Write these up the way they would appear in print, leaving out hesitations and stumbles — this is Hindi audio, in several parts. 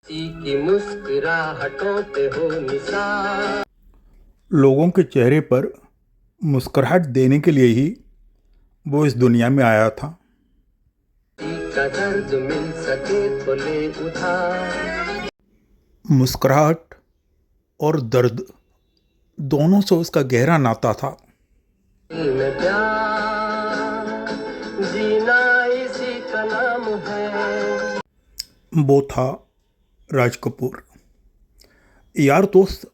की मुस्कुराहटों पे हो निसार। लोगों के चेहरे पर मुस्कुराहट देने के लिए ही वो इस दुनिया में आया था। का दर्द मिल सके तो ले उधार। मुस्कुराहट और दर्द दोनों से उसका गहरा नाता था। दिल में प्यार जीना इसी का नाम है। वो था राज कपूर। यार दोस्त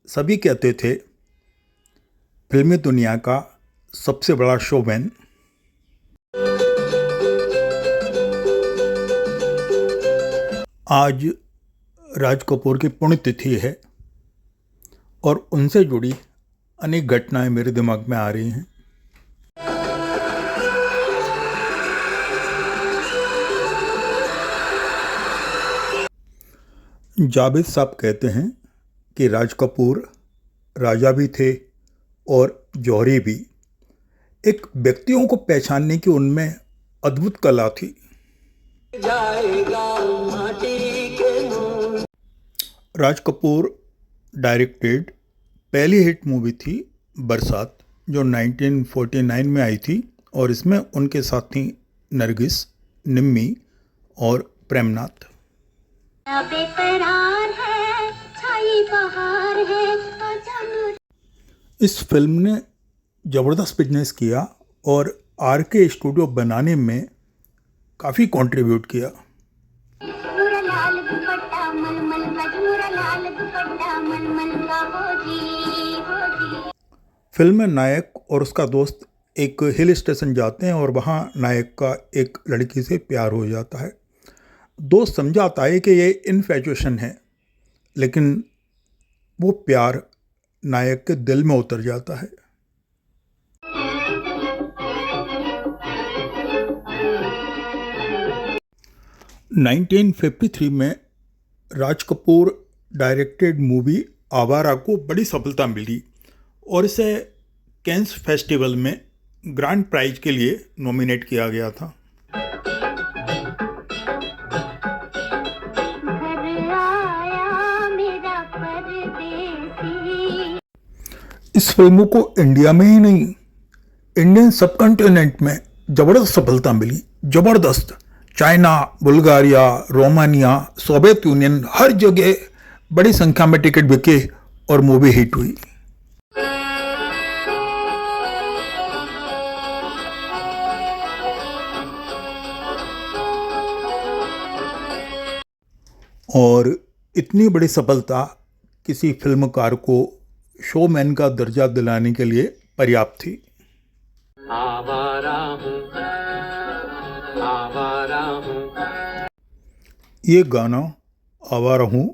सभी कहते थे फिल्मी दुनिया का सबसे बड़ा शोमैन। आज राज कपूर की पुण्यतिथि है और उनसे जुड़ी अनेक घटनाएं मेरे दिमाग में आ रही हैं। जावेद साहब कहते हैं कि राज कपूर राजा भी थे और जौहरी भी। एक व्यक्तियों को पहचानने की उनमें अद्भुत कला थी। राज कपूर डायरेक्टेड पहली हिट मूवी थी बरसात, जो 1949 में आई थी और इसमें उनके साथ थी नरगिस, निम्मी और प्रेमनाथ। इस फिल्म ने ज़बरदस्त बिजनेस किया और आरके स्टूडियो बनाने में काफ़ी कंट्रीब्यूट किया। फिल्म में नायक और उसका दोस्त एक हिल स्टेशन जाते हैं और वहाँ नायक का एक लड़की से प्यार हो जाता है। दोस्त समझाता है कि ये इन्फैचुएशन है, लेकिन वो प्यार नायक के दिल में उतर जाता है। नाइनटीन 1953 में राज कपूर डायरेक्टेड मूवी आवारा को बड़ी सफलता मिली और इसे कैंस फेस्टिवल में ग्रैंड प्राइज के लिए नॉमिनेट किया गया था। इस फिल्म को इंडिया में ही नहीं, इंडियन सब कॉन्टिनेंट में जबरदस्त सफलता मिली। जबरदस्त। China, Bulgaria, Romania, Soviet Union, हर जगह बड़ी संख्या में टिकट बिके और मूवी हिट हुई। और इतनी बड़ी सफलता किसी फिल्मकार को शोमैन का दर्जा दिलाने के लिए पर्याप्त थी। आवारा हूँ, आवारा हूँ। ये गाना आवारा हूँ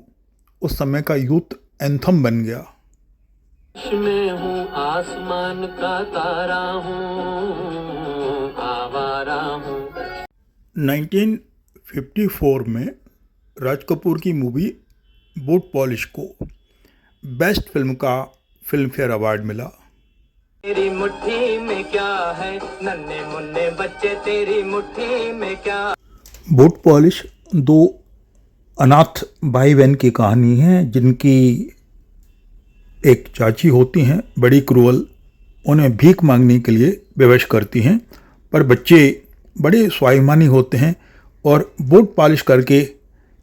उस समय का यूथ एंथम बन गया। मैं हूँ आसमान का तारा हूँ, आवारा हूँ। 1954 में राज कपूर की मूवी बूट पॉलिश को बेस्ट फिल्म का फिल्म फेयर अवार्ड मिला। तेरी मुट्ठी में क्या है नन्हे मुन्ने बच्चे, तेरी मुट्ठी में क्या। बूट पॉलिश दो अनाथ भाई बहन की कहानी है, जिनकी एक चाची होती हैं बड़ी क्रूअल, उन्हें भीख मांगने के लिए विवश करती हैं, पर बच्चे बड़े स्वाभिमानी होते हैं और बूट पॉलिश करके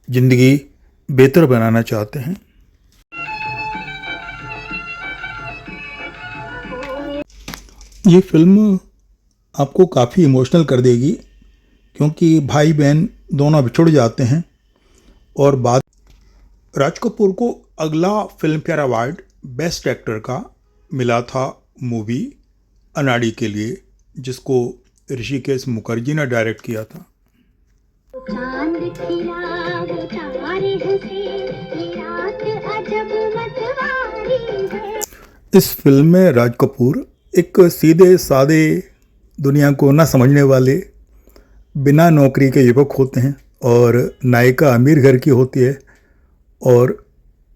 ज़िंदगी बेहतर बनाना चाहते हैं। ये फिल्म आपको काफ़ी इमोशनल कर देगी, क्योंकि भाई बहन दोनों बिछुड़ जाते हैं और बाद राज कपूर को अगला film fair award best actor का मिला था मूवी अनाड़ी के लिए, जिसको ऋषिकेश मुखर्जी ने डायरेक्ट किया था। इस फिल्म में राज कपूर एक सीधे सादे, दुनिया को ना समझने वाले, बिना नौकरी के युवक होते हैं और नायिका अमीर घर की होती है और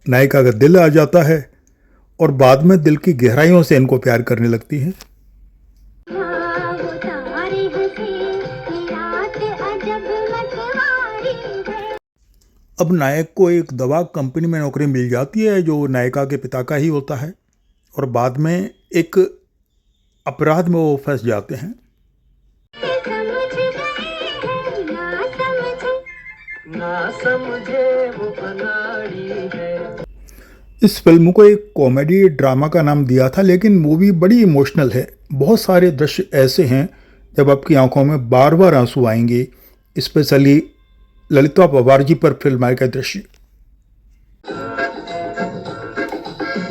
नायिका का दिल आ जाता है और बाद में दिल की गहराइयों से इनको प्यार करने लगती है। अब नायक को एक दवा कंपनी में नौकरी मिल जाती है जो नायिका के पिता का ही होता है, और बाद में एक अपराध में वो फंस जाते हैं। ना समझे वो अनाड़ी है। इस फिल्म को एक कॉमेडी ड्रामा का नाम दिया था, लेकिन मूवी बड़ी इमोशनल है। बहुत सारे दृश्य ऐसे हैं जब आपकी आंखों में बार बार आंसू आएंगे, स्पेशली ललिता पवार जी पर फिल्माए गए दृश्य।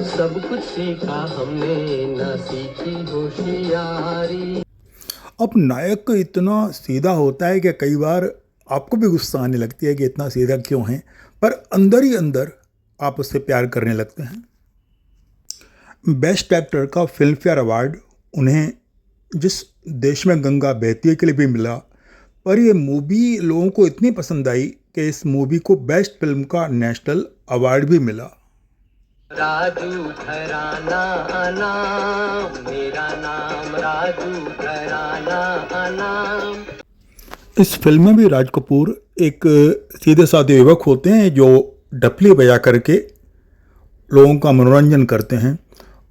सब कुछ सीखा हमने, ना सीखी होशियारी। अब नायक इतना सीधा होता है कि कई बार आपको भी गुस्सा आने लगती है कि इतना सीधा क्यों है, पर अंदर ही अंदर आप उससे प्यार करने लगते हैं। बेस्ट एक्टर का फिल्म फेयर अवार्ड उन्हें जिस देश में गंगा बहती है के लिए भी मिला, पर ये मूवी लोगों को इतनी पसंद आई कि इस मूवी को बेस्ट फिल्म का नेशनल अवार्ड भी मिला। राजू घराना नाम, मेरा नाम राजू घराना नाम। इस फिल्म में भी राज कपूर एक सीधे साधे युवक होते हैं जो डफली बजा करके लोगों का मनोरंजन करते हैं,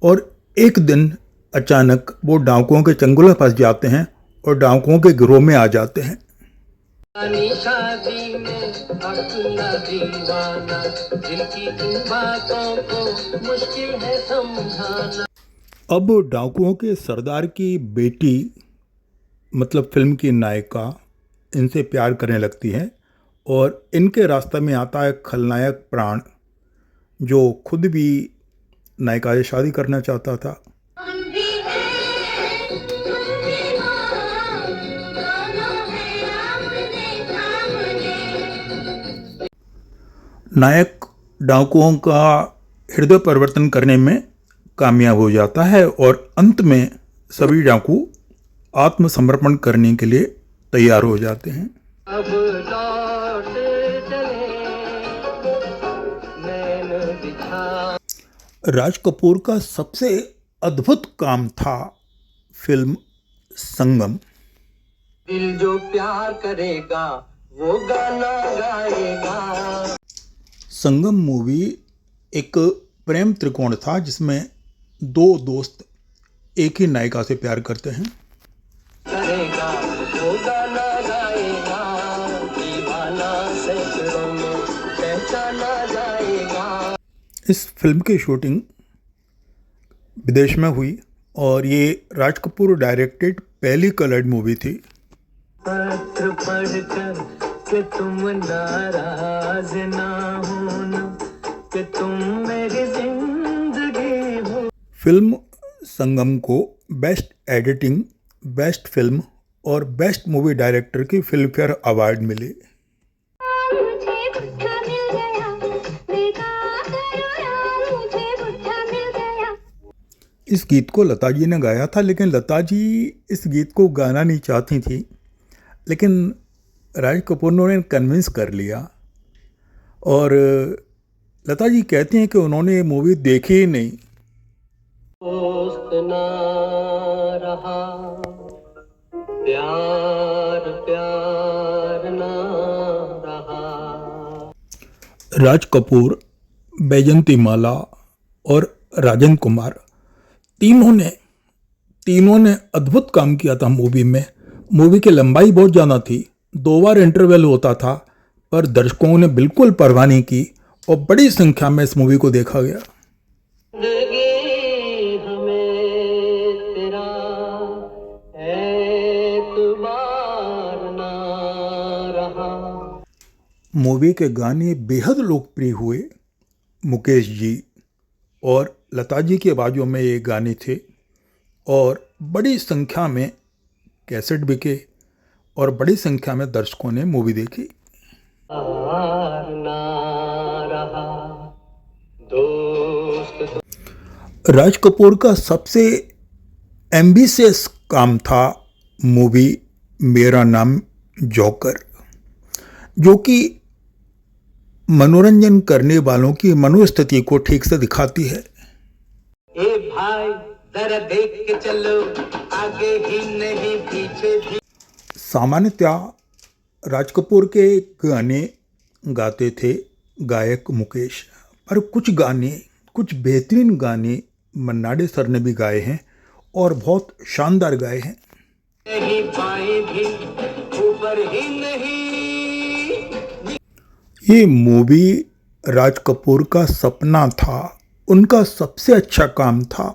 और एक दिन अचानक वो डाकुओं के चंगुल में फंस जाते हैं और डाकुओं के गिरोह में आ जाते हैं। शादी में अपना दीवाना, दिल की इन बातों को मुश्किल है समझाना। अब डाकुओं के सरदार की बेटी, मतलब फिल्म की नायिका, इनसे प्यार करने लगती है, और इनके रास्ते में आता है खलनायक प्राण, जो खुद भी नायिका से शादी करना चाहता था। नायक डाकुओं का हृदय परिवर्तन करने में कामयाब हो जाता है, और अंत में सभी डाकू आत्मसमर्पण करने के लिए तैयार हो जाते हैं। अब लौट चले, नैन बिछा। राज कपूर का सबसे अद्भुत काम था फिल्म संगम। दिल जो प्यार करेगा वो गाना गाएगा। संगम मूवी एक प्रेम त्रिकोण था जिसमें दो दोस्त एक ही नायिका से प्यार करते हैं। करेगा वो गाना गाएगा, दीवाना सैकड़ों में पहचाना जाएगा। इस फिल्म की शूटिंग विदेश में हुई, और ये राज कपूर डायरेक्टेड पहली कलर्ड मूवी थी। पत्र पढ़कर कि तुम नाराज ना होना, कि तुम मेरी जिंदगी हो। फिल्म संगम को बेस्ट एडिटिंग, बेस्ट फिल्म और बेस्ट मूवी डायरेक्टर की फिल्म फेयर अवार्ड मिले। इस गीत को लता जी ने गाया था, लेकिन लता जी इस गीत को गाना नहीं चाहती थी, लेकिन राज कपूर ने उन्हें कन्विंस कर लिया, और लता जी कहती हैं कि उन्होंने ये मूवी देखी ही नहीं। दोस्त ना रहा, प्यार प्यार ना रहा। राज कपूर, बैजंती माला और राजन कुमार तीनों ने अद्भुत काम किया था मूवी में। मूवी की लंबाई बहुत ज़्यादा थी, 2 बार इंटरवल होता था, पर दर्शकों ने बिल्कुल परवाह नहीं की और बड़ी संख्या में इस मूवी को देखा गया। मूवी के गाने बेहद लोकप्रिय हुए। मुकेश जी और लता जी की आवाज़ों में ये गाने थे, और बड़ी संख्या में कैसेट बिके और बड़ी संख्या में दर्शकों ने मूवी देखी। राज कपूर का सबसे एम्बिशियस काम था मूवी मेरा नाम जोकर, जो कि मनोरंजन करने वालों की मनोस्थिति को ठीक से दिखाती है। ए भाई जरा देख के चलो, आगे ही नहीं पीछे भी। सामान्यतः राज कपूर के गाने गाते थे गायक मुकेश, पर कुछ बेहतरीन गाने मन्ना डे सर ने भी गाए हैं और बहुत शानदार गाए हैं। नहीं पाए भी ऊपर ही नहीं। ये मूवी राज कपूर का सपना था, उनका सबसे अच्छा काम था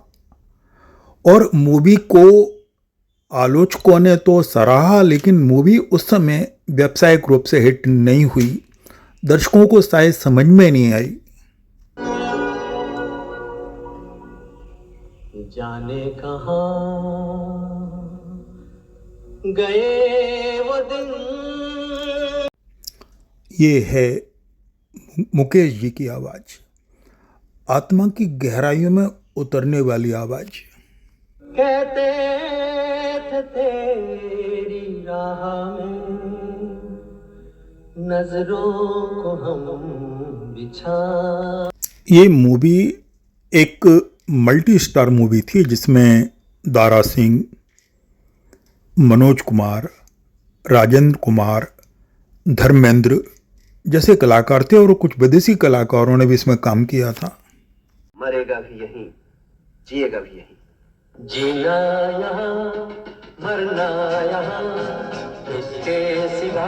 और मूवी को आलोचकों ने तो सराहा, लेकिन मूवी उस समय व्यावसायिक रूप से हिट नहीं हुई, दर्शकों को शायद समझ में नहीं आई। जाने कहाँ गए वो दिन। ये है मुकेश जी की आवाज, आत्मा की गहराइयों में उतरने वाली आवाज। कहते थे तेरी राह में नजरों को हम बिछा। ये मूवी एक मल्टी स्टार मूवी थी जिसमें दारा सिंह, मनोज कुमार, राजेंद्र कुमार, धर्मेंद्र जैसे कलाकार थे और कुछ विदेशी कलाकारों ने भी इसमें काम किया था। मरेगा भी यहीं, जिएगा भी यहीं। जीना यहाँ, मरना यहाँ, इसके सिवा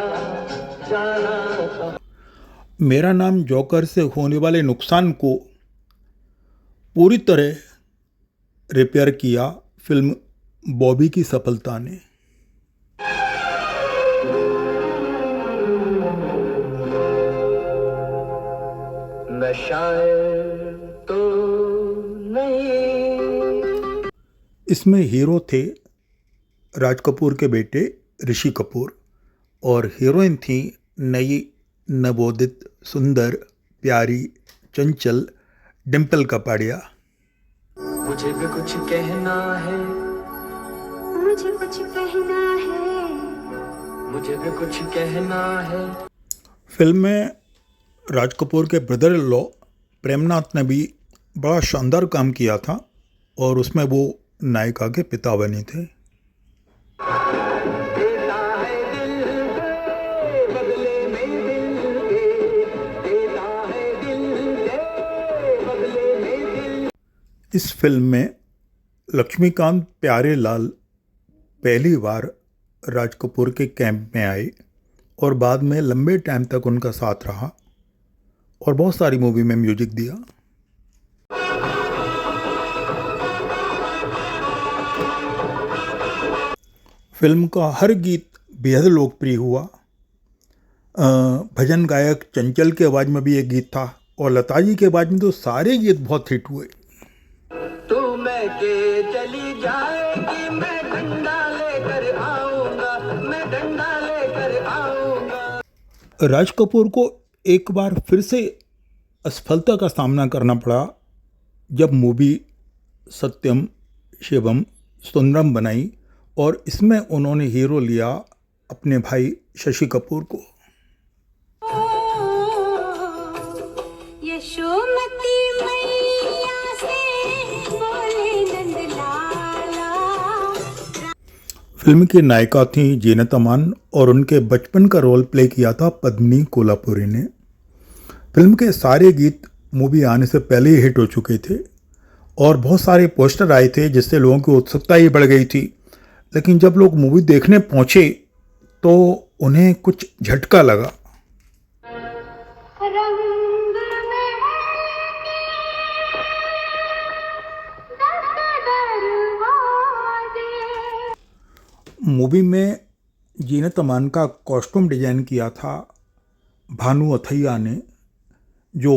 जाना कहाँ। मेरा नाम जोकर से होने वाले नुकसान को पूरी तरह रिपेयर किया फिल्म बॉबी की सफलता ने। मैं शायर तो नहीं। इसमें हीरो थे राज कपूर के बेटे ऋषि कपूर और हीरोइन थी नई, नवोदित, सुंदर, प्यारी, चंचल डिम्पल कपाड़िया। मुझे भी कुछ कहना है, मुझे कुछ कहना है, मुझे भी कुछ कहना है। फिल्म में राज कपूर के ब्रदर इन लॉ प्रेमनाथ ने भी बड़ा शानदार काम किया था और उसमें वो नायिका के पिता बने थे। देता है दिल के बदले में दिल के, देता है दिल के बदले में दिल। इस फिल्म में लक्ष्मीकांत प्यारेलाल पहली बार राज कपूर के कैंप में आए और बाद में लंबे टाइम तक उनका साथ रहा और बहुत सारी मूवी में म्यूजिक दिया। फिल्म का हर गीत बेहद लोकप्रिय हुआ। भजन गायक चंचल की आवाज़ में भी एक गीत था और लता जी की आवाज़ में तो सारे गीत बहुत हिट हुए। तू मैं के चली जाएगी, मैं डंडा लेकर आऊंगा, मैं डंडा लेकर आऊंगा। राज कपूर को एक बार फिर से असफलता का सामना करना पड़ा जब मूवी सत्यम शिवम सुंदरम बनाई और इसमें उन्होंने हीरो लिया अपने भाई शशि कपूर को। यशोमती मैया से बोले नंदलाला। फिल्म की नायिका थी जीनत अमान और उनके बचपन का रोल प्ले किया था पद्मिनी कोल्हापुरी ने। फिल्म के सारे गीत मूवी आने से पहले ही हिट हो चुके थे और बहुत सारे पोस्टर आए थे जिससे लोगों की उत्सुकता ही बढ़ गई थी, लेकिन जब लोग मूवी देखने पहुंचे तो उन्हें कुछ झटका लगा। रंग में दरवाजे। मूवी में जीनत अमान का कॉस्ट्यूम डिजाइन किया था भानु अथैया ने, जो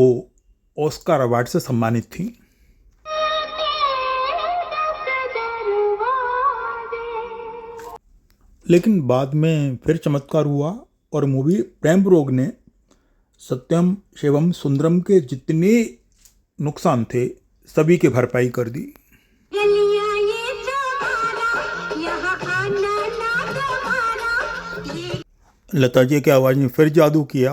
ऑस्कर अवार्ड से सम्मानित थी। लेकिन बाद में फिर चमत्कार हुआ और मूवी प्रेम रोग ने सत्यम शिवम सुंदरम के जितने नुकसान थे सभी की भरपाई कर दी। गलियां ये तुम्हारा, यहाँ आना ना तुम्हारा। ये लता जी की आवाज़ ने फिर जादू किया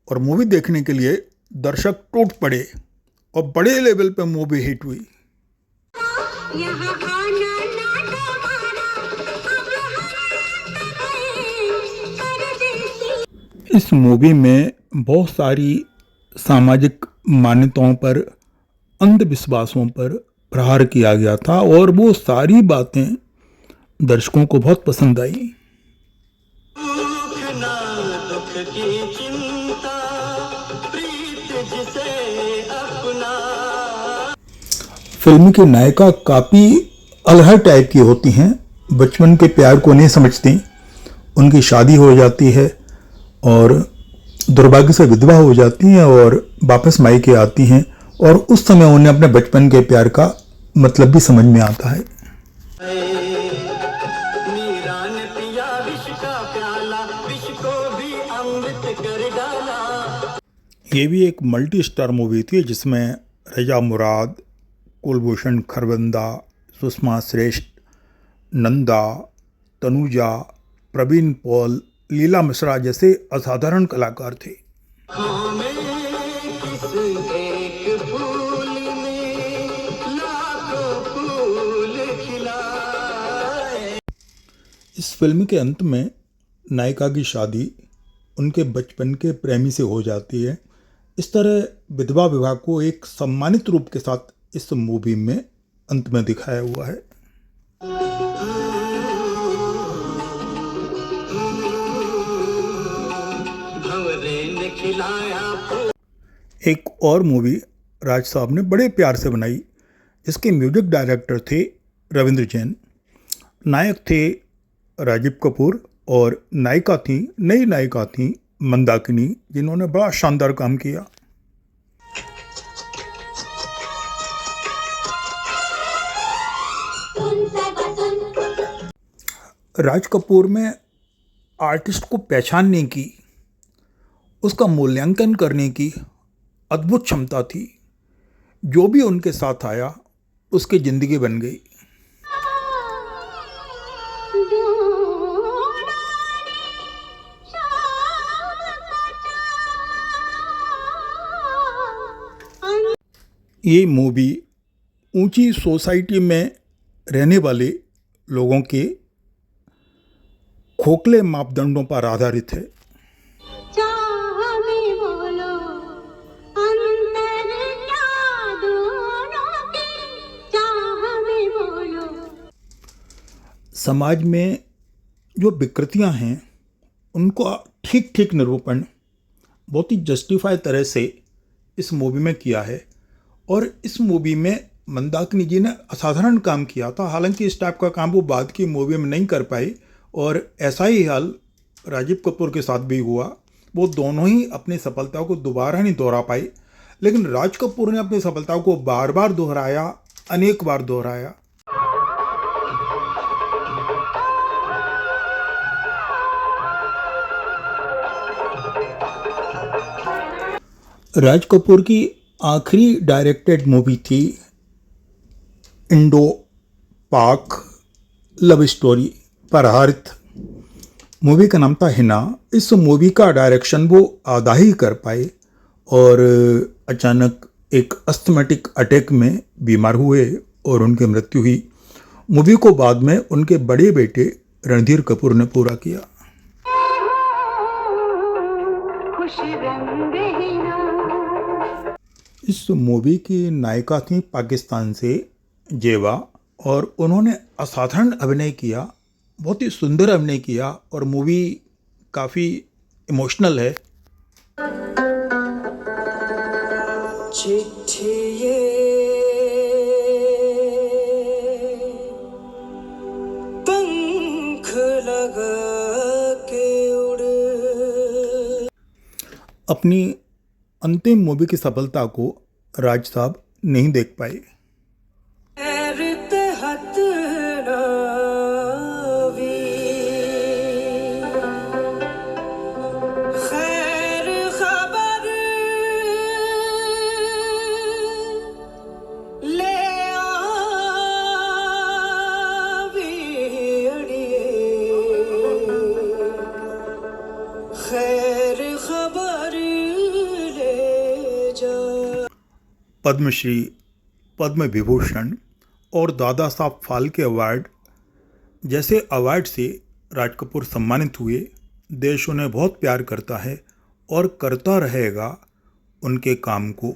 और मूवी देखने के लिए दर्शक टूट पड़े और बड़े लेवल पे मूवी हिट हुई। यहाँ आना ना तुम्हारा, अब हम परदेसी। इस मूवी में बहुत सारी सामाजिक मान्यताओं पर, अंधविश्वासों पर प्रहार किया गया था और वो सारी बातें दर्शकों को बहुत पसंद आई। दुख ना दुख की चिंता, प्रीत जिसे अपना। फिल्म की नायिका काफ़ी अलग टाइप की होती हैं, बचपन के प्यार को नहीं समझती, उनकी शादी हो जाती है और दुर्भाग्य से विधवा हो जाती हैं और वापस मायके आती हैं और उस समय उन्हें अपने बचपन के प्यार का मतलब भी समझ में आता है। मीरा ने पिया विष का प्याला, विष को भी अमृत कर डाला। ये भी एक मल्टी स्टार मूवी थी जिसमें रजा मुराद, कुलभूषण खरबंदा, सुषमा श्रेष्ठ, नंदा, तनुजा, प्रवीण पॉल, लीला मिश्रा जैसे असाधारण कलाकार थे। हमें किस एक फूल में लाखों फूल खिलाए। इस फिल्म के अंत में नायिका की शादी उनके बचपन के प्रेमी से हो जाती है। इस तरह विधवा विवाह को एक सम्मानित रूप के साथ इस मूवी में अंत में दिखाया हुआ है। भंवरे ने खिलाया एक और मूवी राज साहब ने बड़े प्यार से बनाई जिसके म्यूजिक डायरेक्टर थे रविंद्र जैन, नायक थे राजीव कपूर और नायिका थी, नई नायिका थी मंदाकिनी, जिन्होंने बड़ा शानदार काम किया। राज कपूर में आर्टिस्ट को पहचानने की, उसका मूल्यांकन करने की अद्भुत क्षमता थी। जो भी उनके साथ आया उसकी ज़िंदगी बन गई। ये मूवी ऊंची सोसाइटी में रहने वाले लोगों के खोखले मापदंडों पर आधारित है। समाज में जो विकृतियां हैं उनको ठीक ठीक निरूपण बहुत ही जस्टिफाई तरह से इस मूवी में किया है और इस मूवी में मंदाकिनी जी ने असाधारण काम किया था। हालांकि इस टाइप का काम वो बाद की मूवी में नहीं कर पाई और ऐसा ही हाल राजीव कपूर के साथ भी हुआ। वो दोनों ही अपनी सफलता को दोबारा नहीं दोहरा पाई, लेकिन राज कपूर ने अपनी सफलता को बार बार दोहराया, अनेक बार दोहराया। राज कपूर की आखिरी डायरेक्टेड मूवी थी इंडो पाक लव स्टोरी पर आधारित। मूवी का नाम था हिना। इस मूवी का डायरेक्शन वो आधा ही कर पाए और अचानक एक अस्थमेटिक अटैक में बीमार हुए और उनकी मृत्यु हुई। मूवी को बाद में उनके बड़े बेटे रणधीर कपूर ने पूरा किया। इस मूवी की नायिका थी पाकिस्तान से जेवा और उन्होंने असाधारण अभिनय किया, बहुत ही सुंदर अभिनय किया और मूवी काफ़ी इमोशनल है। चिट्ठी ये पंख लगा के उड़। अपनी अंतिम मूवी की सफलता को राज साहब नहीं देख पाए। पद्मश्री, पद्म विभूषण और दादा साहब फाल्के अवार्ड जैसे अवार्ड से राज कपूर सम्मानित हुए। देश उन्हें बहुत प्यार करता है और करता रहेगा उनके काम को